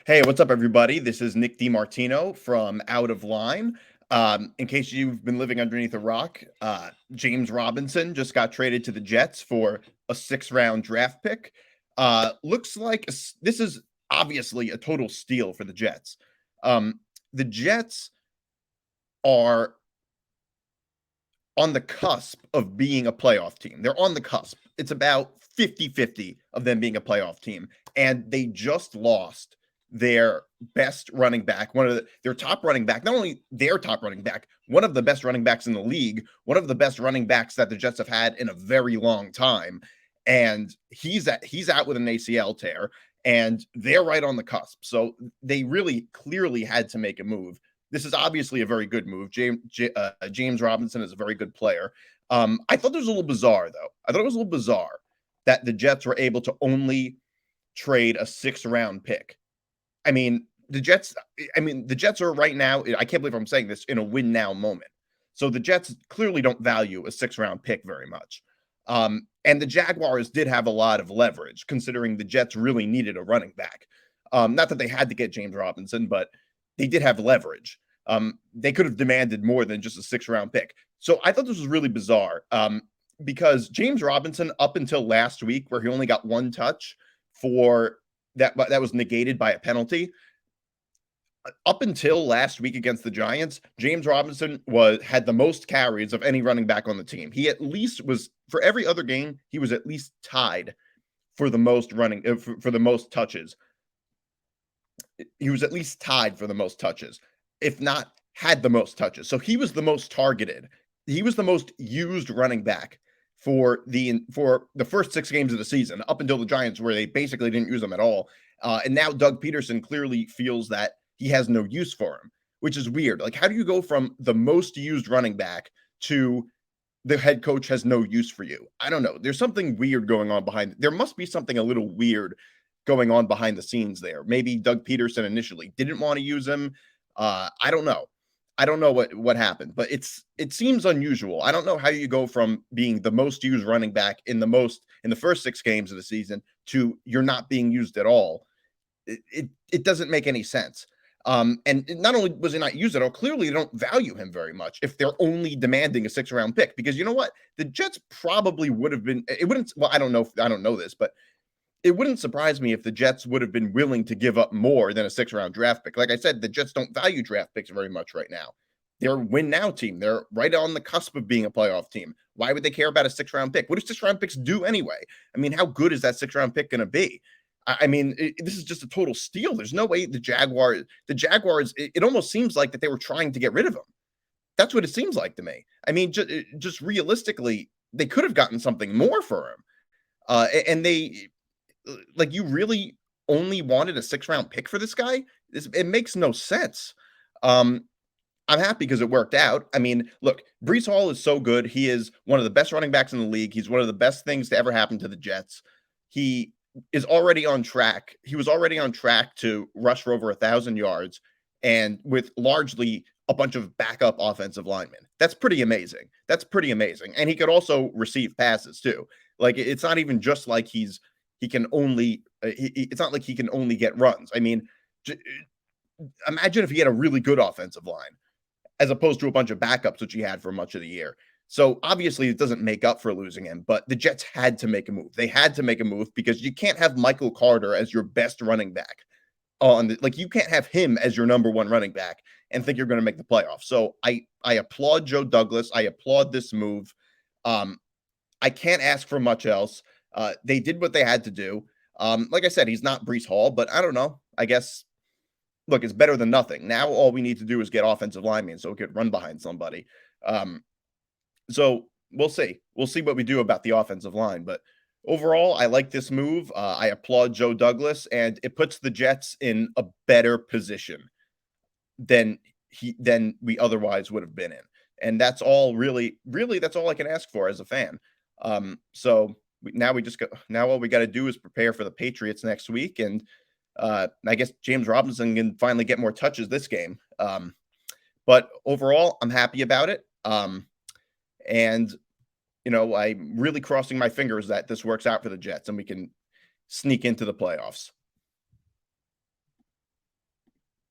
Hey, what's up, everybody? This is Nick DiMartino from Out of Line. In case you've been living underneath a rock, James Robinson just got traded to the Jets for a six-round draft pick. Looks like this is obviously a total steal for the Jets. The Jets are on the cusp of being a playoff team. They're on the cusp. It's about 50-50 of them being a playoff team. And they just lost their best running back, their top running back, not only their top running back, one of the best running backs in the league, one of the best running backs that the Jets have had in a very long time. And he's out with an ACL tear, and they're right on the cusp. So they really clearly had to make a move. This is obviously a very good move. James Robinson is a very good player. I thought it was a little bizarre, though. I thought it was a little bizarre that the Jets were able to only trade a six-round pick. I mean, the Jets are right now, I can't believe I'm saying this, in a win now moment. So the Jets clearly don't value a six-round pick very much. And the Jaguars did have a lot of leverage, considering the Jets really needed a running back. Not that they had to get James Robinson, but they did have leverage. They could have demanded more than just a six-round pick. So I thought this was really bizarre because James Robinson, up until last week, where he only got one touch for that was negated by a penalty. Up until last week against the Giants, James Robinson had the most carries of any running back on the team. He at least was, for every other game, he was at least tied for the most for the most touches. He was at least tied for the most touches, if not had the most touches. So he was the most targeted. He was the most used running back for the first 6 games of the season, up until the Giants, where they basically didn't use him at all. And now Doug Peterson clearly feels that he has no use for him, which is weird. Like, how do you go from the most used running back to the head coach has no use for you? I don't know. There's something weird going on there must be something a little weird going on behind the scenes there. Maybe Doug Peterson initially didn't want to use him. I don't know. I don't know what happened, but it seems unusual. I don't know how you go from being the most used running back in the first 6 games of the season to you're not being used at all. It doesn't make any sense. And not only was he not used at all, clearly they don't value him very much if they're only demanding a 6-round pick. Because you know what? The Jets probably would have been. It wouldn't. Well, I don't know this, but it wouldn't surprise me if the Jets would have been willing to give up more than a 6-round draft pick. Like I said, the Jets don't value draft picks very much right now. They're a win now team. They're right on the cusp of being a playoff team. Why would they care about a 6-round pick? What do 6-round picks do anyway? I mean, how good is that 6-round pick going to be? I mean, this is just a total steal. There's no way the Jaguars, it almost seems like that they were trying to get rid of him. That's what it seems like to me. I mean, just realistically, they could have gotten something more for him. And they, like, you really only wanted a 6-round pick for this guy? It makes no sense. I'm happy because it worked out. I mean, look, Breece Hall is so good. He is one of the best running backs in the league. He's one of the best things to ever happen to the Jets. He is already on track. He was already on track to rush for over 1,000 yards, and with largely a bunch of backup offensive linemen. That's pretty amazing. And he could also receive passes too. Like, it's not even just like it's not like he can only get runs. I mean, imagine if he had a really good offensive line as opposed to a bunch of backups, which he had for much of the year. So obviously it doesn't make up for losing him, but the Jets had to make a move. They had to make a move because you can't have Michael Carter as your best running back. You can't have him as your number one running back and think you're going to make the playoffs. So I applaud Joe Douglas. I applaud this move. I can't ask for much else. They did what they had to do. Like I said, he's not Breece Hall, but I don't know. I guess, look, it's better than nothing. Now all we need to do is get offensive linemen so we could run behind somebody. So we'll see. We'll see what we do about the offensive line. But overall, I like this move. I applaud Joe Douglas, and it puts the Jets in a better position than we otherwise would have been in. And that's all that's all I can ask for as a fan. So now all we got to do is prepare for the Patriots next week. And I guess James Robinson can finally get more touches this game. But overall, I'm happy about it. And, I'm really crossing my fingers that this works out for the Jets and we can sneak into the playoffs.